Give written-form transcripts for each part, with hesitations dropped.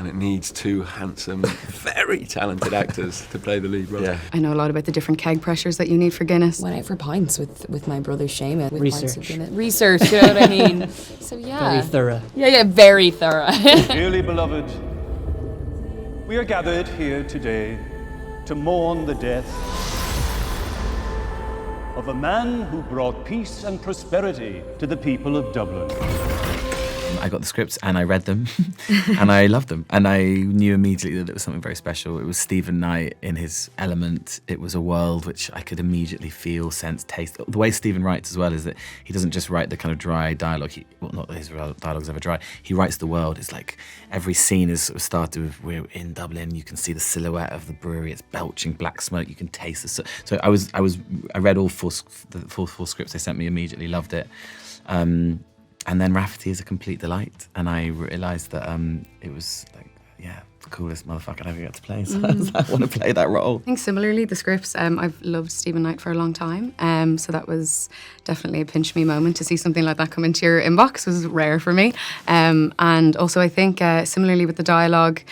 and it needs two handsome, very talented actors to play the lead role. Yeah. I know a lot about the different keg pressures that you need for Guinness. Went out for pints with my brother Seamus. With Research. pints of Guinness. Research, you know what I mean? So yeah. Very thorough. Yeah, very thorough. Dearly beloved, we are gathered here today to mourn the death of a man who brought peace and prosperity to the people of Dublin. I got the scripts and I read them and I loved them. And I knew immediately that it was something very special. It was Stephen Knight in his element. It was a world which I could immediately feel, sense, taste. The way Stephen writes as well is that he doesn't just write the kind of dry dialogue. Well, not that his dialogue's ever dry. He writes the world. It's like every scene is sort of started with, we're in Dublin. You can see the silhouette of the brewery. It's belching black smoke. You can taste the... So I read all the four scripts they sent me immediately, loved it. And then Rafferty is a complete delight, and I realised that it was like, the coolest motherfucker I ever got to play. So I was like, I want to play that role. I think similarly, the scripts, I've loved Stephen Knight for a long time, so that was definitely a pinch me moment. To see something like that come into your inbox was rare for me. And also I think similarly with the dialogue,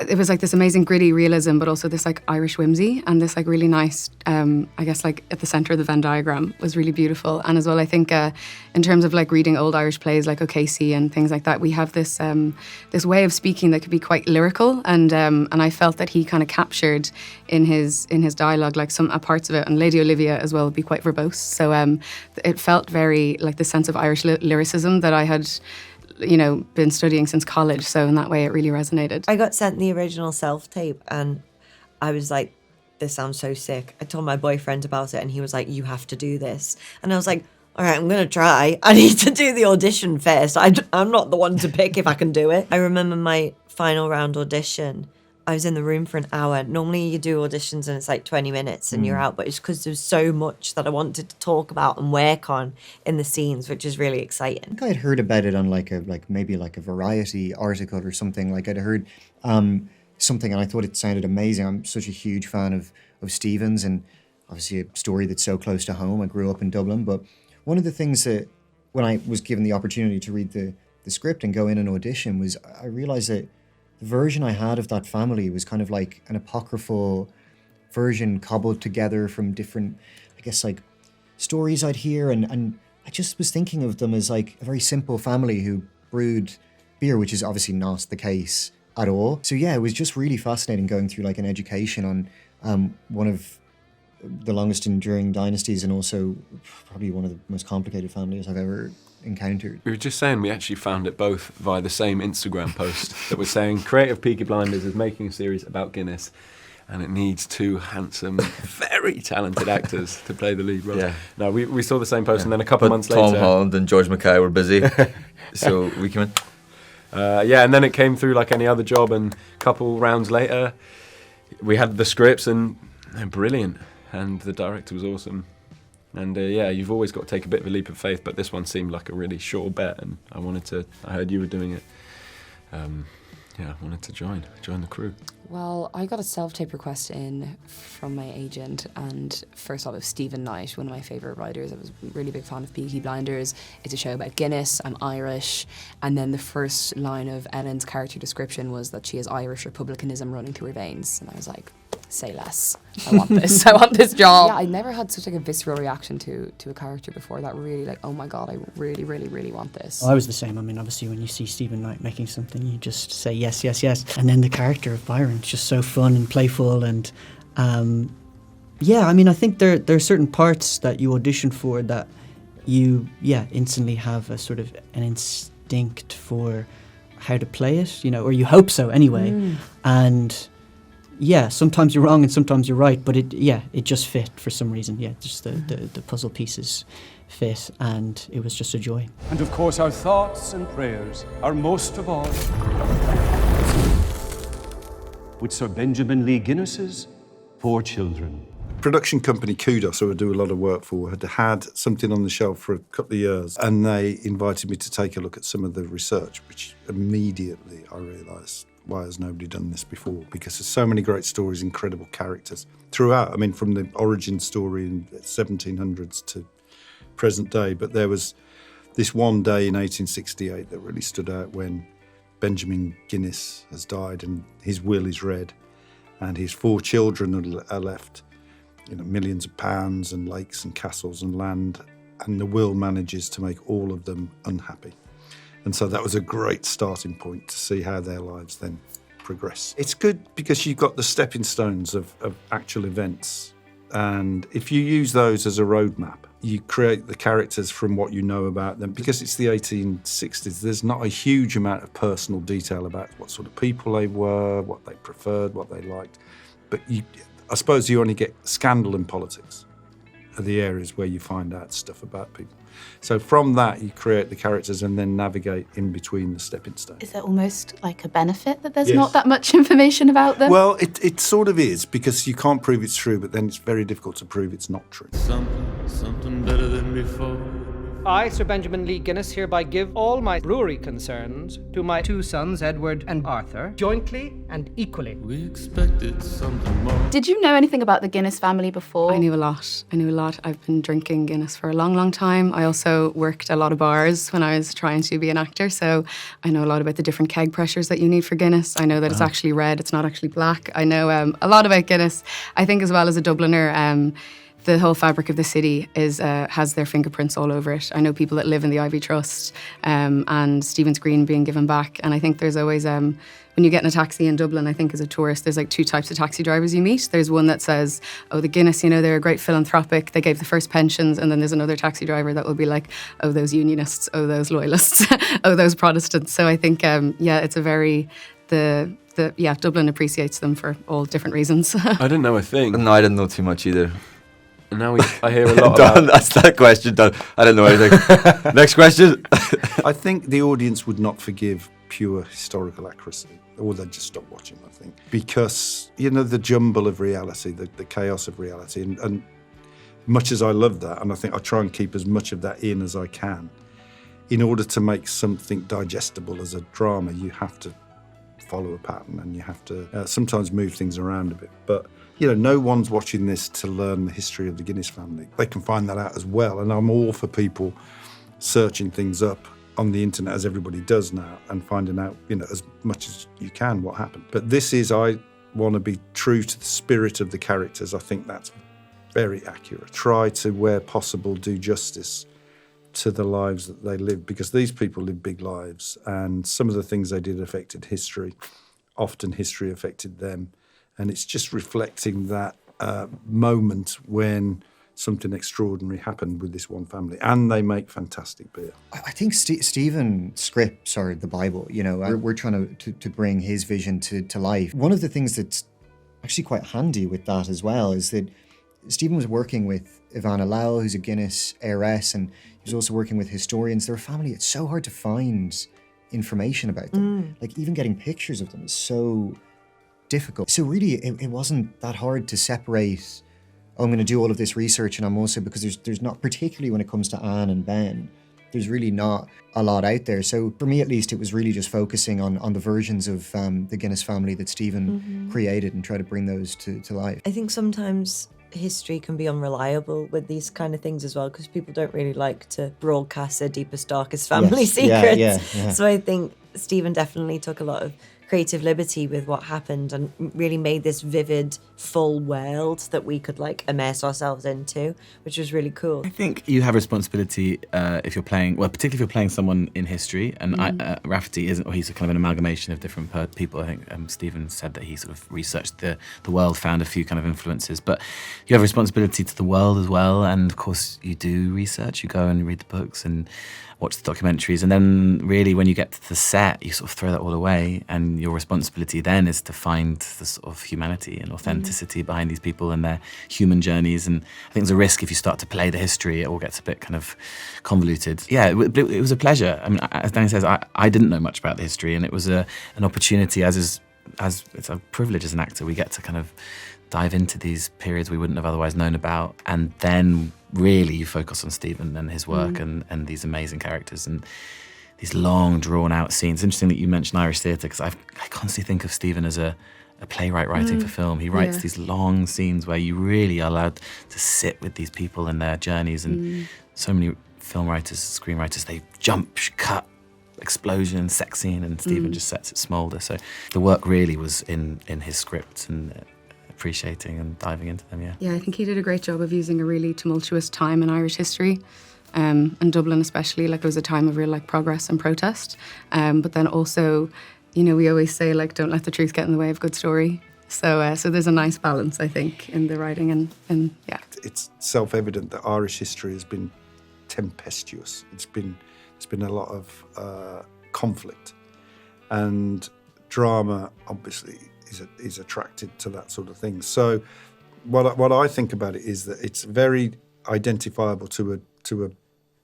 it was like this amazing gritty realism, but also this like Irish whimsy and this like really nice, I guess like at the centre of the Venn diagram was really beautiful. And as well, I think in terms of like reading old Irish plays like O'Casey and things like that, we have this this way of speaking that could be quite lyrical, and I felt that he kind of captured in his dialogue like some parts of it, and Lady Olivia as well would be quite verbose. So it felt very like the sense of Irish lyricism that I had been studying since college, so in that way it really resonated. I got sent the original self-tape and I was like, this sounds so sick. I told my boyfriend about it and he was like, you have to do this. And I was like, all right, I'm going to try. I need to do the audition first. I'm not the one to pick if I can do it. I remember my final round audition. I was in the room for an hour. Normally you do auditions and it's like 20 minutes and you're out, but it's because there's so much that I wanted to talk about and work on in the scenes, which is really exciting. I think I'd heard about it on maybe a Variety article or something. Like I'd heard something and I thought it sounded amazing. I'm such a huge fan of Stephen's, and obviously a story that's so close to home. I grew up in Dublin, but one of the things that when I was given the opportunity to read the script and go in and audition was I realised that the version I had of that family was kind of like an apocryphal version cobbled together from different, I guess, like stories I'd hear. And I just was thinking of them as like a very simple family who brewed beer, which is obviously not the case at all. So yeah, it was just really fascinating going through like an education on one of the longest enduring dynasties and also probably one of the most complicated families I've ever encountered. We were just saying we actually found it both via the same Instagram post that was saying creative Peaky Blinders is making a series about Guinness and it needs two handsome, very talented actors to play the lead role. Yeah. No, we saw the same post and then a couple of months later... Tom Holland and George Mackay were busy, so we came in. And then it came through like any other job, and a couple rounds later we had the scripts and they're brilliant, and the director was awesome. And you've always got to take a bit of a leap of faith, but this one seemed like a really sure bet, and I heard you were doing it. I wanted to join the crew. Well, I got a self-tape request in from my agent, and first off, it was Stephen Knight, one of my favourite writers. I was a really big fan of Peaky Blinders. It's a show about Guinness, I'm Irish, and then the first line of Ellen's character description was that she has Irish republicanism running through her veins, and I was like, say less. I want this. I want this job. Yeah, I never had such like a visceral reaction to a character before. That really like, oh my God, I really, really, really want this. Well, I was the same. I mean, obviously when you see Stephen Knight making something, you just say yes, yes, yes. And then the character of Byron's just so fun and playful, and I think there are certain parts that you audition for that you instantly have a sort of an instinct for how to play it, or you hope so anyway. And yeah, sometimes you're wrong and sometimes you're right, but it just fit for some reason. Yeah, just the puzzle pieces fit, and it was just a joy. And of course our thoughts and prayers are most of all with Sir Benjamin Lee Guinness's 4 children. Production company Kudos, who I do a lot of work for, had something on the shelf for a couple of years, and they invited me to take a look at some of the research, which immediately I realised, why has nobody done this before? Because there's so many great stories, incredible characters throughout. I mean, from the origin story in the 1700s to present day. But there was this one day in 1868 that really stood out when Benjamin Guinness has died and his will is read, and his 4 children are left, millions of pounds and lakes and castles and land, and the will manages to make all of them unhappy. And so that was a great starting point to see how their lives then progress. It's good because you've got the stepping stones of actual events, and if you use those as a roadmap, you create the characters from what you know about them. Because it's the 1860s, there's not a huge amount of personal detail about what sort of people they were, what they preferred, what they liked. But I suppose you only get scandal and politics are the areas where you find out stuff about people. So from that, you create the characters and then navigate in between the stepping stones. Is there almost like a benefit that there's Yes. not that much information about them? Well, it sort of is, because you can't prove it's true, but then it's very difficult to prove it's not true. Something better than before. I, Sir Benjamin Lee Guinness, hereby give all my brewery concerns to my 2 sons, Edward and Arthur, jointly and equally. We expected something more. Did you know anything about the Guinness family before? I knew a lot. I've been drinking Guinness for a long, long time. I also worked a lot of bars when I was trying to be an actor, so I know a lot about the different keg pressures that you need for Guinness. I know that it's actually red, it's not actually black. I know a lot about Guinness. I think as well as a Dubliner, the whole fabric of the city has their fingerprints all over it. I know people that live in the Ivy Trust and Stephen's Green being given back. And I think there's always, when you get in a taxi in Dublin, I think as a tourist, there's like 2 types of taxi drivers you meet. There's one that says, oh, the Guinness, they're a great philanthropic, they gave the first pensions. And then there's another taxi driver that will be like, oh, those unionists, oh, those loyalists, oh, those Protestants. So I think, it's a very, Dublin appreciates them for all different reasons. I didn't know a thing. No, I didn't know too much either. And now I hear a lot Done. about... That's that question done. I don't know anything. Next question. I think the audience would not forgive pure historical accuracy, or they'd just stop watching, I think. Because, the jumble of reality, the chaos of reality, and much as I love that, and I think I try and keep as much of that in as I can, in order to make something digestible as a drama, you have to follow a pattern and you have to sometimes move things around a bit. But no one's watching this to learn the history of the Guinness family. They can find that out as well. And I'm all for people searching things up on the internet, as everybody does now, and finding out, as much as you can what happened. But I want to be true to the spirit of the characters. I think that's very accurate. Try to, where possible, do justice to the lives that they lived, because these people lived big lives, and some of the things they did affected history. Often history affected them. And it's just reflecting that moment when something extraordinary happened with this one family. And they make fantastic beer. I think Stephen's scripts are the Bible. We're trying to bring his vision to life. One of the things that's actually quite handy with that as well is that Stephen was working with Ivana Lowell, who's a Guinness heiress, and he was also working with historians. They're a family, it's so hard to find information about them. Like, even getting pictures of them is so difficult. So really, it wasn't that hard to separate, I'm going to do all of this research, and I'm also, because there's not, particularly when it comes to Anne and Ben, there's really not a lot out there. So for me, at least, it was really just focusing on the versions of the Guinness family that Stephen created and try to bring those to life. I think sometimes history can be unreliable with these kind of things as well, because people don't really like to broadcast their deepest, darkest family secrets. Yeah. So I think Stephen definitely took a lot of creative liberty with what happened and really made this vivid, full world that we could immerse ourselves into, which was really cool. I think you have responsibility if you're playing, particularly if you're playing someone in history. And Rafferty isn't, or he's a kind of an amalgamation of different people. I think Stephen said that he sort of researched the world, found a few kind of influences. But you have responsibility to the world as well. And of course, you do research. You go and read the books and watch the documentaries, and then really when you get to the set, you sort of throw that all away, and your responsibility then is to find the sort of humanity and authenticity behind these people and their human journeys. And I think there's a risk if you start to play the history, it all gets a bit kind of convoluted. Yeah, it was a pleasure. I mean, as Danny says, I didn't know much about the history, and it was an opportunity, as it's a privilege as an actor, we get to kind of dive into these periods we wouldn't have otherwise known about, and then really you focus on Stephen and his work and these amazing characters and these long drawn out scenes. It's interesting that you mentioned Irish theatre, because I constantly think of Stephen as a playwright writing for film. He writes these long scenes where you really are allowed to sit with these people and their journeys, and so many film writers, screenwriters, they jump, cut, explosion, sex scene, and Stephen just sets it smoulder. So the work really was in his script and appreciating and diving into them, yeah. Yeah, I think he did a great job of using a really tumultuous time in Irish history, and Dublin especially. Like, it was a time of real like progress and protest, but then also, you know, we always say like, don't let the truth get in the way of a good story. So there's a nice balance, I think, in the writing and yeah. It's self-evident that Irish history has been tempestuous. There's been a lot of conflict, and drama obviously is attracted to that sort of thing. So what I think about it is that it's very identifiable to a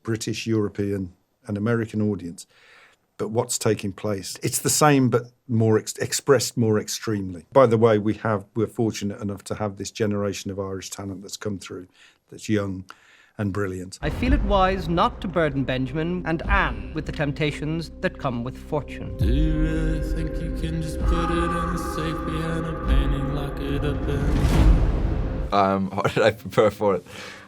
British, European and American audience. But what's taking place, it's the same but more expressed more extremely. By the way, we're fortunate enough to have this generation of Irish talent that's come through, that's young and brilliant. I feel it wise not to burden Benjamin and Anne with the temptations that come with fortune. Do you really think you can just put it in the safe behind a painting, lock it up What did I prepare for it?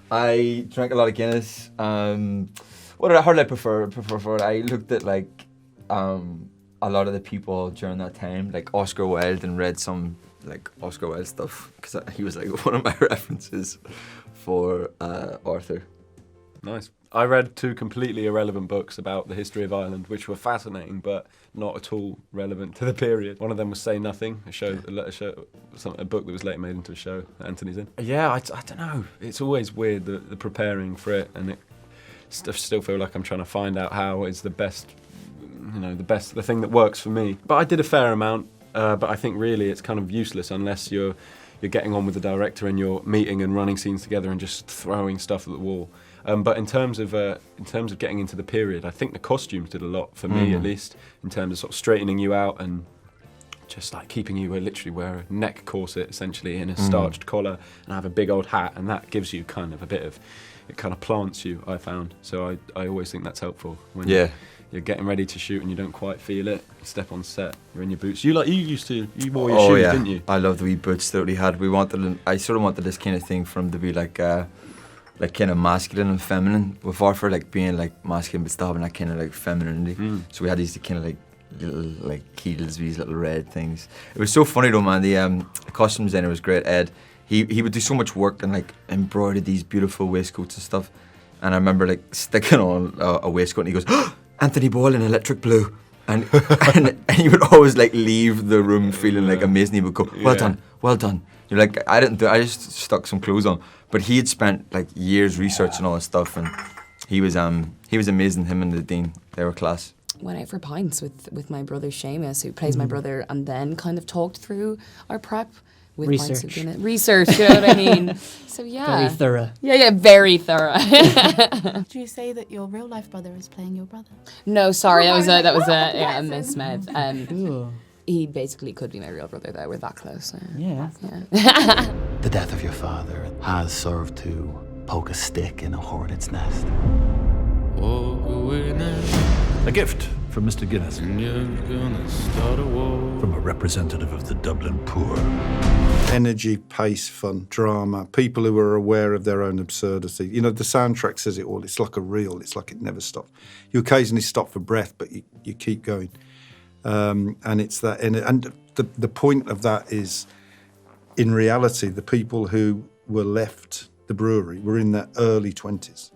I drank a lot of Guinness. How did I prefer for it? I looked at like a lot of the people during that time, like Oscar Wilde, and read some like Oscar Wilde stuff, because he was like one of my references for Arthur. Nice. I read 2 completely irrelevant books about the history of Ireland, which were fascinating, but not at all relevant to the period. One of them was Say Nothing, a book that was later made into a show that Anthony's in. Yeah, I don't know. It's always weird, the preparing for it, and still feel like I'm trying to find out how is the best, the thing that works for me. But I did a fair amount, but I think really it's kind of useless unless you're getting on with the director and you're meeting and running scenes together and just throwing stuff at the wall. But in terms of getting into the period, I think the costumes did a lot for me, at least, in terms of sort of straightening you out and just like keeping you literally wear a neck corset essentially in a starched collar and have a big old hat, and that gives you kind of it kind of plants you, I found. So I always think that's helpful when you're getting ready to shoot and you don't quite feel it. You step on set, you're in your boots. You wore your shoes, didn't you? I love the wee boots that we had. I sort of wanted this kind of thing for him to be like kind of masculine and feminine, with Arthur like being like masculine but still having that kind of like femininity. So we had these kind of like little like keels, these little red things. It was so funny though, man. The costume designer was great, Ed. He would do so much work and like embroider these beautiful waistcoats and stuff. And I remember like sticking on a waistcoat and he goes, oh, Anthony Boyle in electric blue. And he would always like leave the room feeling like amazing. He would go, well done. You're like, I just stuck some clothes on. But he had spent like years researching all this stuff, and he was amazing. Him and the dean, they were class. Went out for pints with my brother Seamus, who plays my brother, and then kind of talked through our prep with pints of Guinness. Research, you know what I mean? So yeah, very thorough. Yeah, very thorough. Do you say that your real life brother is playing your brother? No, sorry, that was a mismed. He basically could be my real brother, though. We're that close. Yeah. The death of your father has served to poke a stick in a hornet's nest. Walk away now. A gift from Mr. Guinness. You're gonna start a war. From a representative of the Dublin poor. Energy, pace, fun, drama, people who are aware of their own absurdity. You know, the soundtrack says it all. It's like a reel. It's like it never stops. You occasionally stop for breath, but you keep going. And it's that, and the point of that is, in reality, the people who were left the brewery were in their early 20s.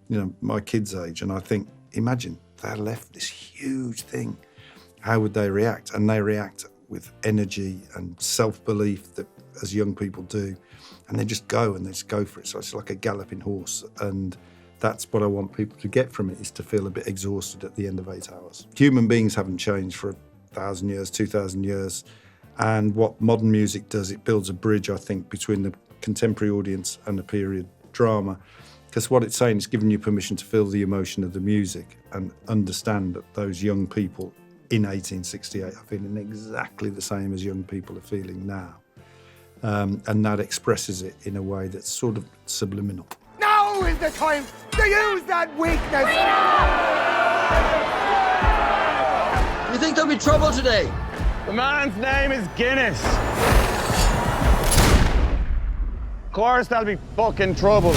You know, my kids' age, and I think, imagine they left this huge thing. How would they react? And they react with energy and self-belief that as young people do, and they just go for it. So it's like a galloping horse, and that's what I want people to get from it, is to feel a bit exhausted at the end of 8 hours. Human beings haven't changed for 1,000 years, 2,000 years. And what modern music does, it builds a bridge, I think, between the contemporary audience and the period drama. Because what it's saying is giving you permission to feel the emotion of the music and understand that those young people in 1868 are feeling exactly the same as young people are feeling now. And that expresses it in a way that's sort of subliminal. Now is the time to use that weakness! You think there'll be trouble today? The man's name is Guinness. Of course there'll be fucking trouble.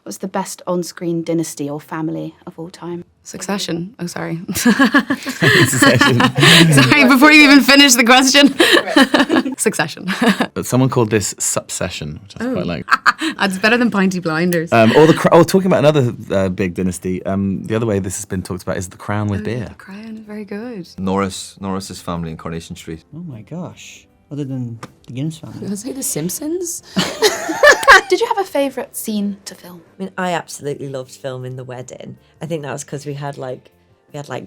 What's the best on-screen dynasty or family of all time? Succession. Oh, sorry. Succession. Sorry, before you even finish the question. Succession. But someone called this Subsession, which I quite like. It's better than Pinty Blinders. Talking about another big dynasty. The other way this has been talked about is The Crown with beer. The Crown, very good. Norris's family in Coronation Street. Oh my gosh. Other than the Guinness family. Let's say The Simpsons. Did you have a favourite scene to film? I mean, I absolutely loved filming the wedding. I think that was because we had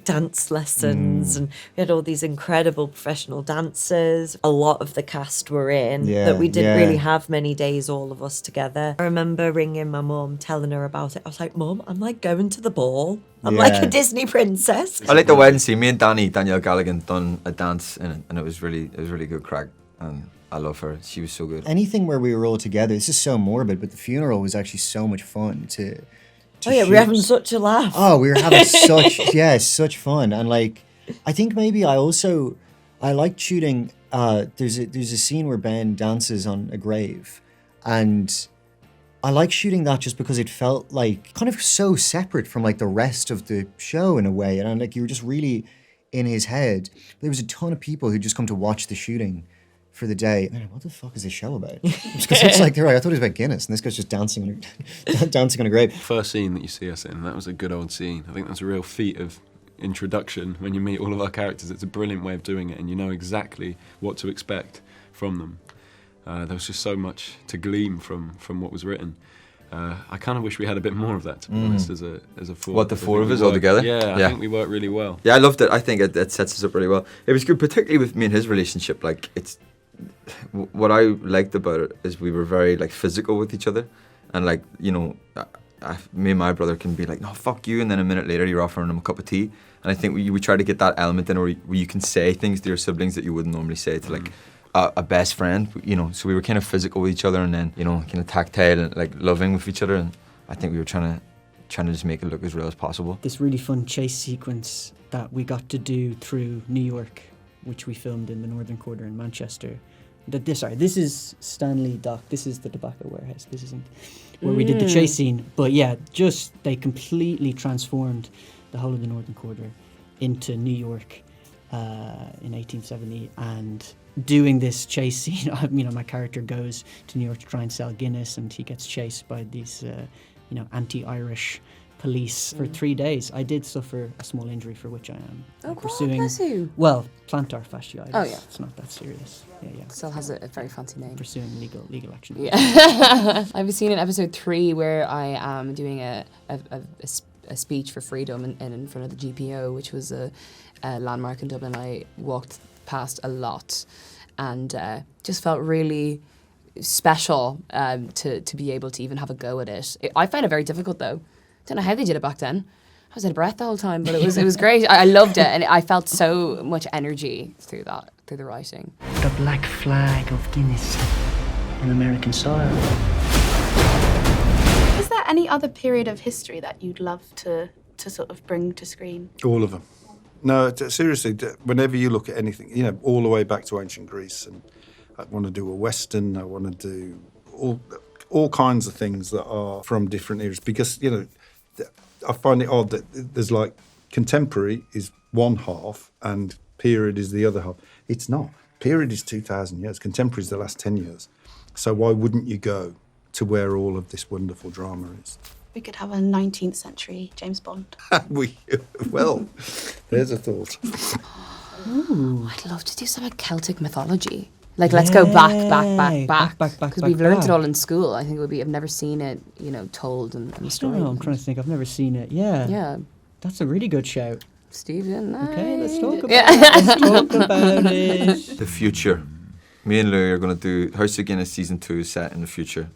dance lessons and we had all these incredible professional dancers. A lot of the cast were in that we didn't really have many days, all of us together. I remember ringing my mum, telling her about it. I was like, Mum, I'm like going to the ball. I'm like a Disney princess. I like the wedding scene. Me and Danielle Galligan done a dance in it, and it was really good crack. And I love her. She was so good. Anything where we were all together, this is so morbid, but the funeral was actually so much fun to we were having such a laugh. Oh, we were having such fun. And like, I think maybe I liked shooting, there's a scene where Ben dances on a grave, and I like shooting that just because it felt like kind of so separate from like the rest of the show in a way. And like, you were just really in his head. There was a ton of people who just come to watch the shooting for the day. And what the fuck is this show about? Because it's like, I thought it was about Guinness, and this guy's just dancing on a grave. First scene that you see us in, that was a good old scene. I think that's a real feat of introduction when you meet all of our characters. It's a brilliant way of doing it, and you know exactly what to expect from them. There was just so much to glean from what was written. I kind of wish we had a bit more of that, to be honest, as a four. What, the four of us all together? Yeah, I think we worked really well. Yeah, I loved it. I think it sets us up really well. It was good, particularly with me and his relationship. Like, what I liked about it is we were very like physical with each other, and like, you know, me and my brother can be like, no, fuck you, and then a minute later you're offering him a cup of tea. And I think we try to get that element in where you can say things to your siblings that you wouldn't normally say to like a best friend, you know. So we were kind of physical with each other, and then, you know, kind of tactile and like loving with each other. And I think we were trying to just make it look as real as possible. This really fun chase sequence that we got to do through New York, which we filmed in the Northern Quarter in Manchester. This is Stanley Dock. This is the tobacco warehouse. This isn't where we did the chase scene. But yeah, they completely transformed the whole of the Northern Quarter into New York in 1870. And doing this chase scene, you know, my character goes to New York to try and sell Guinness, and he gets chased by these, anti-Irish police for 3 days. I did suffer a small injury for which I am pursuing. God bless you. Well, plantar fasciitis. Oh yeah, it's not that serious. Yeah. Still has a very fancy name. Pursuing legal action. Yeah. I've seen in episode 3 where I am doing a speech for freedom in front of the GPO, which was a landmark in Dublin. I walked past a lot, and just felt really special to be able to even have a go at it. I found it very difficult though. Don't know how they did it back then. I was out of breath the whole time, but it was great. I loved it, and I felt so much energy through the writing. The black flag of Guinness on American soil. Is there any other period of history that you'd love to sort of bring to screen? All of them. No, seriously, whenever you look at anything, you know, all the way back to ancient Greece, and I want to do a Western, I want to do all kinds of things that are from different eras, because, you know, I find it odd that there's like contemporary is one half and period is the other half. It's not. Period is 2,000 years. Contemporary is the last 10 years. So why wouldn't you go to where all of this wonderful drama is? We could have a 19th century James Bond. Well, there's a thought. Ooh, I'd love to do some Celtic mythology. Like, let's go back. Because we've learned it all in school. I think it would be, I've never seen it, you know, told in the story. I'm trying to think. I've never seen it. Yeah. That's a really good shout. Stephen, okay, let's talk about it. Let's talk about it. The future. Me and Louis are going to do House of Guinness season 2 set in the future.